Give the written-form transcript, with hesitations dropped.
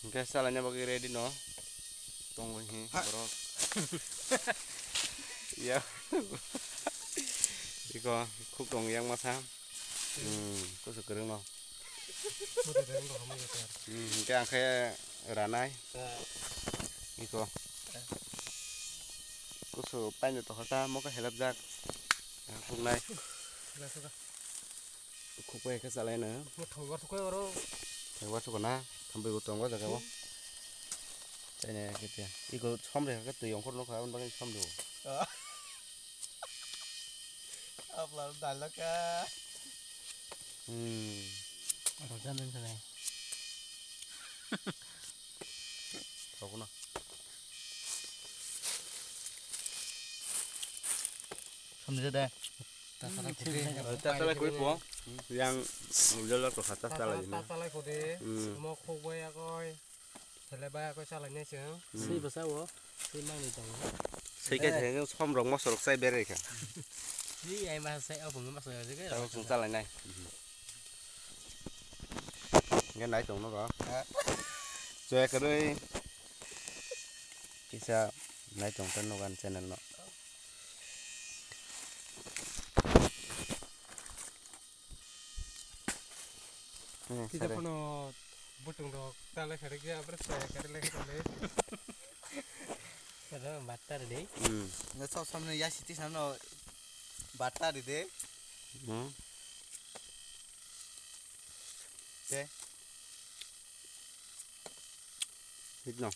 Oke, salahnya bagi ready no. Tunggu ini, bro. Iya. Iko, khúc đồng yang mà sao? Có sự kering no. Cái ăn khe ra này. Iko. Có sự pan được tổ ta, mỗi cái hệ lập giác. Khúc này. Khúc về cái salahnya nữa. Thằng quá số na, thằng bị tông quá rồi cái bố. Đây này cái tiền, 이거 처음 내가 그때 영포로 놓고 하는 방에 처음 줘. Upload 달라까. 어떤 냄새네. 그렇구나. 섬세대. 따따라 거기 뭐? 그냥 올려놓고 갖다 잘라지네. 따따라 고대. 뭐 코고야 거이. 텔레바야 거이 잘라내 지금. 쓰이 버사워. 쓰이 많이 동. 세개 되는 처음 롱 맛으로 쌀 베레 이렇게. Đi em mà sẽ ở vùng masuk aja cái. Tao xuống ra lại này. Nghe nãy chúng nó có. Chơi cái đây. Chỉ sao nãy chúng tên nó gần channel nó. Kita pernah butung dok, tali kerja bersih, kerja lagi tali. Kalau batar deh. Nggak tahu sama ya siti sana batar deh. Hít nào.